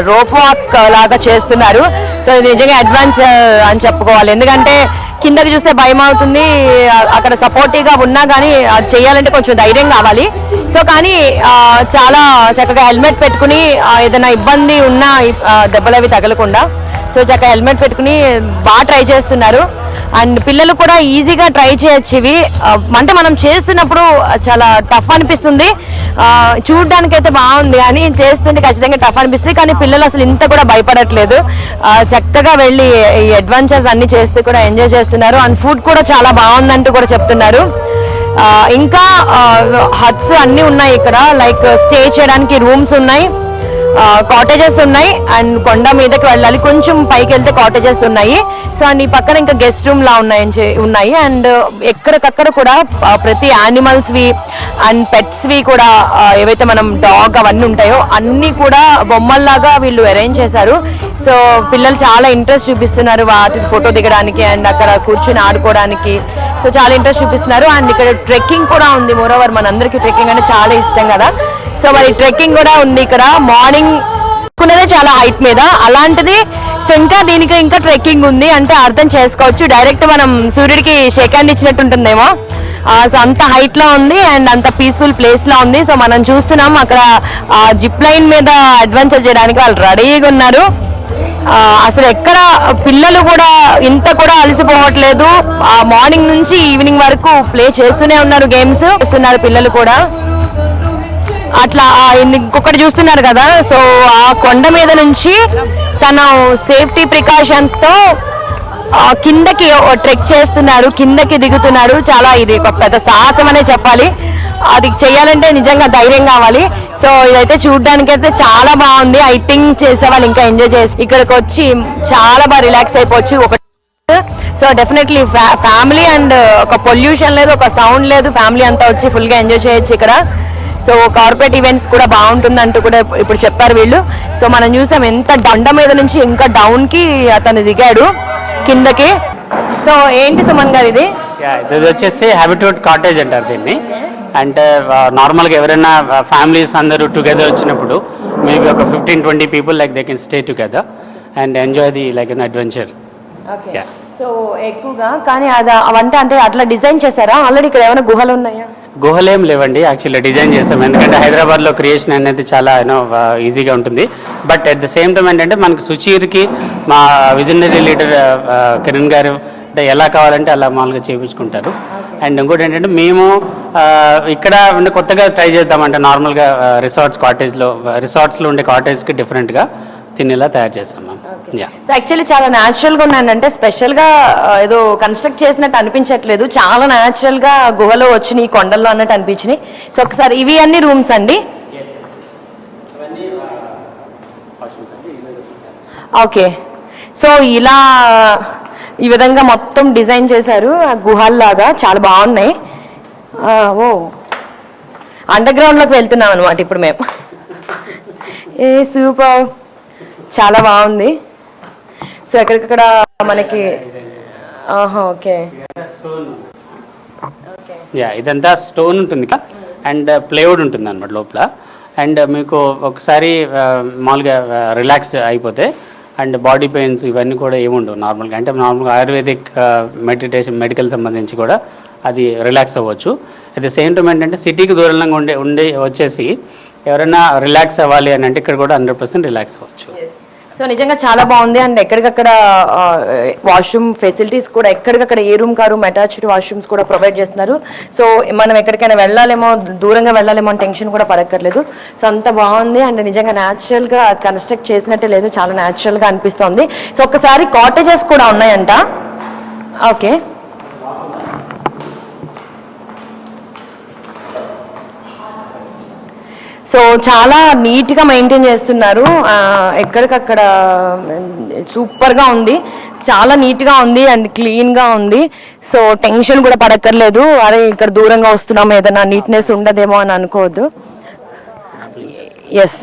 రోప్ వాక్ లాగా చేస్తున్నారు. సో ఇది నిజంగా అడ్వెంచర్ అని చెప్పుకోవాలి, ఎందుకంటే కిందకి చూస్తే భయం అవుతుంది, అక్కడ సపోర్టివ్గా ఉన్నా కానీ అది చేయాలంటే కొంచెం ధైర్యం కావాలి. సో కానీ చాలా చక్కగా హెల్మెట్ పెట్టుకుని ఏదైనా ఇబ్బంది ఉన్నా దెబ్బలు అవి తగలకుండా సో చక్కగా హెల్మెట్ పెట్టుకుని బాగా ట్రై చేస్తున్నారు. అండ్ పిల్లలు కూడా ఈజీగా ట్రై చేయొచ్చు ఇవి, అంటే మనం చేస్తున్నప్పుడు చాలా టఫ్ అనిపిస్తుంది, చూడడానికి అయితే బాగుంది కానీ చేస్తుంటే ఖచ్చితంగా టఫ్ అనిపిస్తుంది. కానీ పిల్లలు అసలు ఇంత కూడా భయపడట్లేదు, చక్కగా వెళ్ళి ఈ అడ్వెంచర్స్ అన్ని చేస్తూ కూడా ఎంజాయ్ చేస్తున్నారు. అండ్ ఫుడ్ కూడా చాలా బాగుందంటూ కూడా చెప్తున్నారు. ఇంకా హట్స్ అన్నీ ఉన్నాయి ఇక్కడ, లైక్ స్టే చేయడానికి రూమ్స్ ఉన్నాయి, కాటేజెస్ ఉన్నాయి. అండ్ కొండ మీదకి వెళ్ళాలి, కొంచెం పైకి వెళ్తే కాటేజెస్ ఉన్నాయి. సో అండ్ ఈ పక్కన ఇంకా గెస్ట్ రూమ్ లా ఉన్నాయి. అండ్ ఎక్కడికక్కడ కూడా ప్రతి యానిమల్స్వి అండ్ పెట్స్వి కూడా ఏవైతే మనం డాగ్ అవన్నీ ఉంటాయో అన్నీ కూడా బొమ్మల్లాగా వీళ్ళు అరేంజ్ చేశారు. సో పిల్లలు చాలా ఇంట్రెస్ట్ చూపిస్తున్నారు వాటి ఫోటో దిగడానికి అండ్ అక్కడ కూర్చుని ఆడుకోవడానికి. సో చాలా ఇంట్రెస్ట్ చూపిస్తున్నారు. అండ్ ఇక్కడ ట్రెక్కింగ్ కూడా ఉంది. మోరోవర్ మనందరికీ ట్రెక్కింగ్ అంటే చాలా ఇష్టం కదా, సో మరి ట్రెక్కింగ్ కూడా ఉంది ఇక్కడ. మార్నింగ్ ఉన్నదే చాలా హైట్ మీద, అలాంటిది సో ఇంకా దీనికి ఇంకా ట్రెక్కింగ్ ఉంది అంటే అర్థం చేసుకోవచ్చు, డైరెక్ట్ మనం సూర్యుడికి షేక్ హ్యాండ్ ఇచ్చినట్టు ఉంటుందేమో. సో అంత హైట్ లో ఉంది అండ్ అంత పీస్ఫుల్ ప్లేస్ లో ఉంది. సో మనం చూస్తున్నాం అక్కడ జిప్ లైన్ మీద అడ్వెంచర్ చేయడానికి వాళ్ళు రెడీగా ఉన్నారు. అసలు ఎక్కడ పిల్లలు కూడా ఇంత కూడా అలసిపోవట్లేదు, మార్నింగ్ నుంచి ఈవినింగ్ వరకు ప్లే చేస్తూనే ఉన్నారు, గేమ్స్ చేస్తున్నారు పిల్లలు కూడా. అట్లా ఇంకొకటి చూస్తున్నారు కదా, సో ఆ కొండ మీద నుంచి తను సేఫ్టీ ప్రికాషన్స్ తో కిందకి ట్రెక్ చేస్తున్నాడు, కిందకి దిగుతున్నాడు. చాలా ఇది ఒక పెద్ద సాహసం అనే చెప్పాలి, అది చేయాలంటే నిజంగా ధైర్యం కావాలి. సో ఇదైతే చూడడానికి అయితే చాలా బాగుంది. ఐ థింక్ చేసే వాళ్ళు ఇంకా ఎంజాయ్ చేసి ఇక్కడికి వచ్చి చాలా బాగా రిలాక్స్ అయిపోవచ్చు. ఒక సో డెఫినెట్లీ ఫ్యామిలీ అండ్ ఒక పొల్యూషన్ లేదు, ఒక సౌండ్ లేదు, ఫ్యామిలీ అంతా వచ్చి ఫుల్గా ఎంజాయ్ చేయొచ్చు ఇక్కడ. సో కార్పొరేట్ ఈవెంట్స్ కూడా బాగుంటుందంటూ కూడా ఇప్పుడు చెప్పారు వీళ్ళు. సో మనం చూసాం ఎంత దండ మీద నుంచి ఇంకా డౌన్కి అతను దిగాడు కిందకి. సో ఏంటి సుమన్ గారు ఇది? ఇది వచ్చేసి హ్యాబిట్యూట్ కాటేజ్ అంటారు దీన్ని. అంటే నార్మల్గా ఎవరైనా ఫ్యామిలీస్ అందరూ టుగెదర్ వచ్చినప్పుడు మేబీ ఒక 15-20 people like they can stay together and enjoy the like an adventure. So ఎక్కువగా కానీ అది అవంటే అంటే అట్లా డిజైన్ చేశారా ఆల్రెడీ? ఇక్కడ ఏమైనా గుహలు ఉన్నాయా? గుహలేం లేవండి, యాక్చువల్లీ డిజైన్ చేసాం. ఎందుకంటే హైదరాబాద్లో క్రియేషన్ అనేది చాలా ఈజీగా ఉంటుంది. But at the same time ఏంటంటే మనకి సుచీర్కి మా విజనరీ లీడర్ కిరణ్ గారు అంటే ఎలా కావాలంటే అలా మామూలుగా చేయించుకుంటారు. అండ్ ఇంకోటి ఏంటంటే మేము ఇక్కడ కొత్తగా ట్రై చేద్దామంటే నార్మల్గా రిసార్ట్స్లో ఉండే కాటేజ్కి డిఫరెంట్గా తినేలా తయారు చేస్తాం మ్యామ్. సో యాక్చువల్లీ చాలా న్యాచురల్గా ఉన్నాయంటే స్పెషల్గా ఏదో కన్స్ట్రక్ట్ చేసినట్టు అనిపించట్లేదు, చాలా న్యాచురల్గా గుహలో వచ్చినాయి కొండల్లో అన్నట్టు అనిపించినాయి. సో ఒకసారి ఇవి అన్ని రూమ్స్ అండి? ఓకే. సో ఇలా ఈ విధంగా మొత్తం డిజైన్ చేశారు గుహల్లాగా, చాలా బాగున్నాయి. ఓ అండర్ గ్రౌండ్లోకి వెళ్తున్నాం అనమాట ఇప్పుడు మేము. సూపర్, చాలా బాగుంది. సో ఎక్కడికక్కడ మనకి ఓకే ఇదంతా స్టోన్ ఉంటుంది అండ్ ప్లేవుడ్ ఉంటుంది అనమాట లోపల. అండ్ మీకు ఒకసారి మామూలుగా రిలాక్స్ అయిపోతే అండ్ బాడీ పెయిన్స్ ఇవన్నీ కూడా ఏముండవు నార్మల్గా. అంటే నార్మల్గా ఆయుర్వేదిక్ మెడికల్ సంబంధించి కూడా అది రిలాక్స్ అవ్వచ్చు. అట్ ద సేమ్ టైం ఏంటంటే సిటీకి దూరంగా ఉండి వచ్చేసి ఎవరైనా రిలాక్స్ అవ్వాలి అని అంటే ఇక్కడ కూడా 100% రిలాక్స్ అవ్వచ్చు. సో నిజంగా చాలా బాగుంది. అండ్ ఎక్కడికక్కడ వాష్రూమ్ ఫెసిలిటీస్ కూడా ఎక్కడికక్కడ ఏ రూమ్ కా రూమ్ అటాచ్డ్ వాష్రూమ్స్ కూడా ప్రొవైడ్ చేస్తున్నారు. సో మనం ఎక్కడికైనా వెళ్ళాలేమో, దూరంగా వెళ్ళాలేమో అని టెన్షన్ కూడా పడక్కర్లేదు. సో అంత బాగుంది. అండ్ నిజంగా న్యాచురల్గా కన్స్ట్రక్ట్ చేసినట్టే లేదు, చాలా న్యాచురల్గా అనిపిస్తుంది. సో ఒక్కసారి కాటేజెస్ కూడా ఉన్నాయంట. ఓకే. సో చాలా నీట్గా మెయింటైన్ చేస్తున్నారు, ఎక్కడికక్కడ సూపర్గా ఉంది, చాలా నీట్గా ఉంది అండ్ క్లీన్గా ఉంది. సో టెన్షన్ కూడా పడక్కర్లేదు, అరే ఇక్కడ దూరంగా వస్తున్నాము ఏదైనా నీట్నెస్ ఉండదేమో అని అనుకోవద్దు. ఎస్.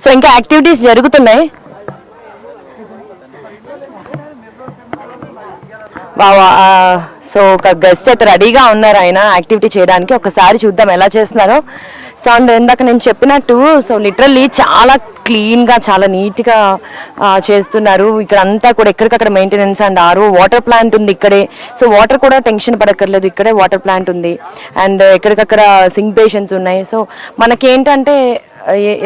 సో ఇంకా యాక్టివిటీస్ జరుగుతున్నాయి. బావా సో ఒక గెస్ట్ అయితే రెడీగా ఉన్నారు ఆయన యాక్టివిటీ చేయడానికి. ఒకసారి చూద్దాం ఎలా చేస్తున్నారో. సో అండ్ ఇందాక నేను చెప్పినట్టు సో లిటరల్లీ చాలా క్లీన్గా చాలా నీట్గా చేస్తున్నారు. ఇక్కడ అంతా కూడా ఎక్కడికక్కడ మెయింటెనెన్స్ అండ్ వాటర్ ప్లాంట్ ఉంది ఇక్కడే. సో వాటర్ కూడా టెన్షన్ పడక్కర్లేదు, ఇక్కడే వాటర్ ప్లాంట్ ఉంది. అండ్ ఎక్కడికక్కడ సింక్ బేషన్స్ ఉన్నాయి. సో మనకేంటంటే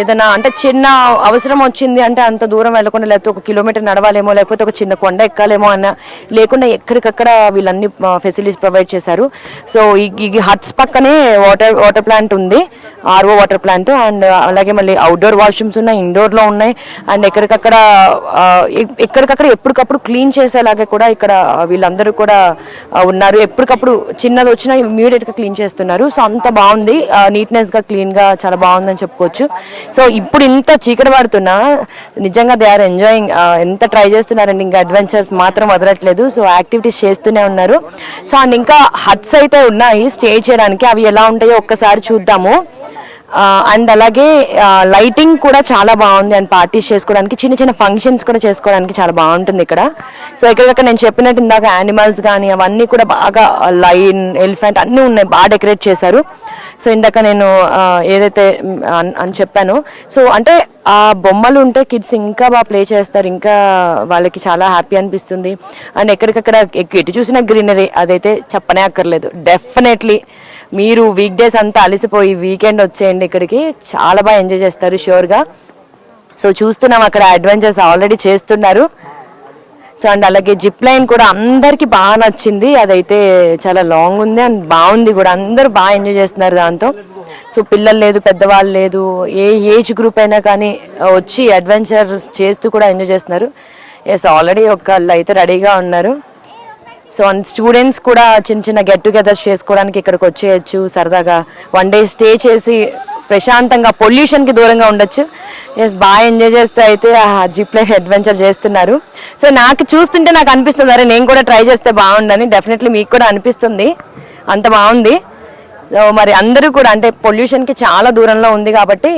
ఏదైనా అంటే చిన్న అవసరం వచ్చింది అంటే అంత దూరం వెళ్ళకుండా, లేకపోతే 1 కిలోమీటర్ నడవాలేమో, లేకపోతే ఒక చిన్న కొండ ఎక్కాలేమో అన్న లేకుండా ఎక్కడికక్కడ వీళ్ళన్ని ఫెసిలిటీస్ ప్రొవైడ్ చేశారు. సో ఈ హట్స్ పక్కనే వాటర్ ప్లాంట్ ఉంది, ఆర్ఓ వాటర్ ప్లాంట్. అండ్ అలాగే మళ్ళీ అవుట్డోర్ వాష్రూమ్స్ ఉన్నాయి, ఇండోర్లో ఉన్నాయి. అండ్ ఎక్కడికక్కడ ఎప్పటికప్పుడు క్లీన్ చేసేలాగా కూడా ఇక్కడ వీళ్ళందరూ కూడా ఉన్నారు. ఎప్పటికప్పుడు చిన్నది వచ్చినా ఇమ్మీడియట్గా క్లీన్ చేస్తున్నారు. సో అంత బాగుంది, నీట్నెస్గా క్లీన్గా చాలా బాగుందని చెప్పుకోవచ్చు. సో ఇప్పుడు ఇంత చీకటి పడుతున్నా నిజంగా దే ఆర్ ఎంజాయింగ్, ఎంత ట్రై చేస్తున్నారండి, ఇంకా అడ్వెంచర్స్ మాత్రం వదలట్లేదు. సో యాక్టివిటీస్ చేస్తూనే ఉన్నారు. సో అండ్ ఇంకా హట్స్ అయితే ఉన్నాయి స్టే చేయడానికి, అవి ఎలా ఉంటాయో ఒక్కసారి చూద్దాము. అండ్ అలాగే లైటింగ్ కూడా చాలా బాగుంది అండ్ పార్టీస్ చేసుకోవడానికి, చిన్న చిన్న ఫంక్షన్స్ కూడా చేసుకోవడానికి చాలా బాగుంటుంది ఇక్కడ. సో ఎక్కడికక్కడ నేను చెప్పినట్టు ఇందాక యానిమల్స్ కానీ అవన్నీ కూడా బాగా లైన్, ఎలిఫెంట్ అన్నీ ఉన్నాయి, బాగా డెకరేట్ చేశారు. సో ఇందాక నేను ఏదైతే అని చెప్పానో, సో అంటే ఆ బొమ్మలు ఉంటే కిడ్స్ ఇంకా బాగా ప్లే చేస్తారు, ఇంకా వాళ్ళకి చాలా హ్యాపీ అనిపిస్తుంది. అండ్ ఎక్కడికక్కడ ఎటు చూసిన గ్రీనరీ, అదైతే చెప్పనే అక్కర్లేదు. డెఫినెట్లీ మీరు వీక్ డేస్ అంతా అలసిపోయి వీకెండ్ వచ్చేయండి ఇక్కడికి, చాలా బాగా ఎంజాయ్ చేస్తారు ష్యూర్గా. సో చూస్తున్నాం అక్కడ అడ్వెంచర్స్ ఆల్రెడీ చేస్తున్నారు. సో అండ్ అలాగే జిప్ లైన్ కూడా అందరికీ బాగా నచ్చింది, అదైతే చాలా లాంగ్ ఉంది అండ్ బాగుంది కూడా, అందరూ బాగా ఎంజాయ్ చేస్తున్నారు దాంతో. సో పిల్లలు లేదు, పెద్దవాళ్ళు లేదు, ఏ ఏజ్ గ్రూప్ అయినా కానీ వచ్చి అడ్వెంచర్ చేస్తూ కూడా ఎంజాయ్ చేస్తున్నారు. ఎస్, ఆల్రెడీ ఒకళ్ళు అయితే రెడీగా ఉన్నారు. సో స్టూడెంట్స్ కూడా చిన్న చిన్న గెట్ టుగెదర్స్ చేసుకోవడానికి ఇక్కడికి వచ్చేయచ్చు, సరదాగా 1 డే స్టే చేసి ప్రశాంతంగా పొల్యూషన్కి దూరంగా ఉండొచ్చు. ఎస్, బాగా ఎంజాయ్ చేస్తూ అయితే ఆ జిప్ లైన్ అడ్వెంచర్ చేస్తున్నారు. సో నాకు చూస్తుంటే నాకు అనిపిస్తుంది, అరే నేను కూడా ట్రై చేస్తే బాగుండని. డెఫినెట్లీ మీకు కూడా అనిపిస్తుంది, అంత బాగుంది. మరి అందరూ కూడా అంటే పొల్యూషన్కి చాలా దూరంలో ఉంది కాబట్టి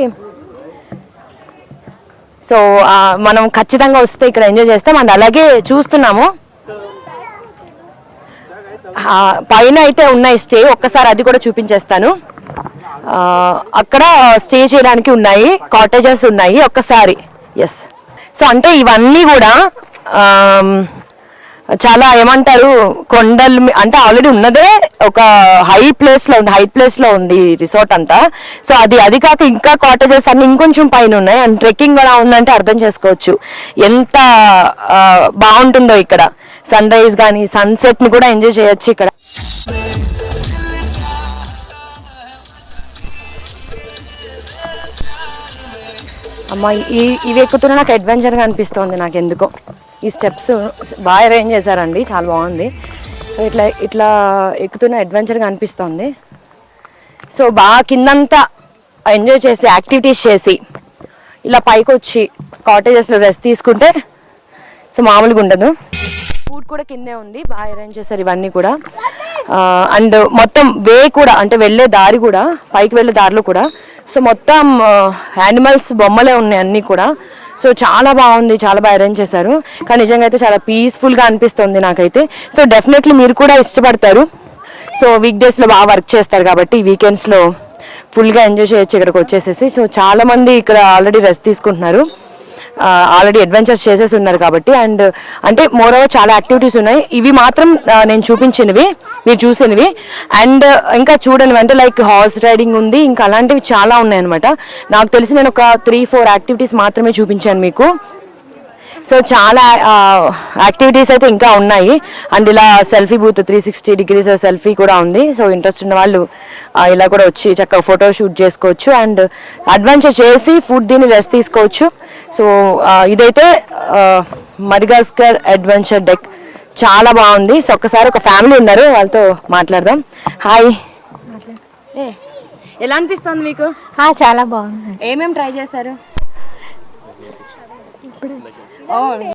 సో మనం ఖచ్చితంగా వస్తే ఇక్కడ ఎంజాయ్ చేస్తాం. అండ్ అలాగే చూస్తున్నాము పైన అయితే ఉన్నాయి స్టే, ఒక్కసారి అది కూడా చూపించేస్తాను. అక్కడ స్టే చేయడానికి ఉన్నాయి, కాటేజెస్ ఉన్నాయి ఒక్కసారి. ఎస్, సో అంటే ఇవన్నీ కూడా చాలా ఏమంటారు కొండలు అంటే ఆల్రెడీ ఉన్నదే ఒక హైట్ ప్లేస్ లో ఉంది రిసార్ట్ అంతా. సో అది కాక ఇంకా కాటేజెస్ అన్ని ఇంకొంచెం పైన ఉన్నాయి. అండ్ ట్రెక్కింగ్ ఎలా ఉందంటే అర్థం చేసుకోవచ్చు ఎంత బాగుంటుందో ఇక్కడ. సన్ రైజ్ కానీ సన్సెట్ ని కూడా ఎంజాయ్ చేయొచ్చు ఇక్కడ. అమ్మా ఇవి ఎక్కుతున్నా నాకు అడ్వెంచర్గా అనిపిస్తుంది. నాకు ఎందుకో ఈ స్టెప్స్ బాగా అరేంజ్ చేశారండి, చాలా బాగుంది. సో ఇట్లా ఎక్కుతున్న అడ్వెంచర్గా అనిపిస్తుంది. సో బాగా కిందంతా ఎంజాయ్ చేసి యాక్టివిటీస్ చేసి ఇలా పైకి వచ్చి కాటేజెస్లో రెస్ట్ తీసుకుంటే సో మామూలుగా ఉండదు. ఫుడ్ కూడా కిందే ఉంది, బాగా అరేంజ్ చేశారు ఇవన్నీ కూడా. అండ్ మొత్తం వే కూడా అంటే వెళ్ళే దారి కూడా, పైకి వెళ్ళే దారిలో కూడా సో మొత్తం యానిమల్స్ బొమ్మలే ఉన్నాయి అన్నీ కూడా. సో చాలా బాగుంది, చాలా బాగా అరేంజ్ చేశారు. కానీ నిజంగా అయితే చాలా పీస్ఫుల్గా అనిపిస్తుంది నాకైతే. సో డెఫినెట్లీ మీరు కూడా ఇష్టపడతారు. సో వీక్ డేస్లో బాగా వర్క్ చేస్తారు కాబట్టి వీకెండ్స్లో ఫుల్గా ఎంజాయ్ చేయొచ్చు ఇక్కడికి వచ్చేసేసి. సో చాలామంది ఇక్కడ ఆల్రెడీ రెస్ట్ తీసుకుంటున్నారు, ఆల్రెడీ అడ్వెంచర్స్ చేసేసి ఉన్నారు కాబట్టి. అండ్ అంటే మోరోవర్ చాలా యాక్టివిటీస్ ఉన్నాయి. ఇవి మాత్రం నేను చూపించినవి, మీరు చూసినవి. అండ్ ఇంకా చూడనివి అంటే లైక్ హార్స్ రైడింగ్ ఉంది, ఇంకా అలాంటివి చాలా ఉన్నాయన్నమాట. నాకు తెలిసి నేను ఒక 3-4 యాక్టివిటీస్ మాత్రమే చూపించాను మీకు. సో చాలా యాక్టివిటీస్ అయితే ఇంకా ఉన్నాయి. అండ్ ఇలా సెల్ఫీ బూత్ 360 degrees సెల్ఫీ కూడా ఉంది. సో ఇంట్రెస్ట్ ఉన్న వాళ్ళు ఇలా కూడా వచ్చి చక్కగా ఫోటో షూట్ చేసుకోవచ్చు అండ్ అడ్వెంచర్ చేసి ఫుడ్ తిని రెస్ట్ తీసుకోవచ్చు. సో ఇదైతే మడగాస్కర్ అడ్వెంచర్ డెక్ చాలా బాగుంది. సో ఒక్కసారి ఒక ఫ్యామిలీ ఉన్నారు, వాళ్ళతో మాట్లాడదాం. హాయ్, ఎలా అనిపిస్తుంది మీకు? చాలా బాగుంది. ఏమేమి ట్రై చేశారు?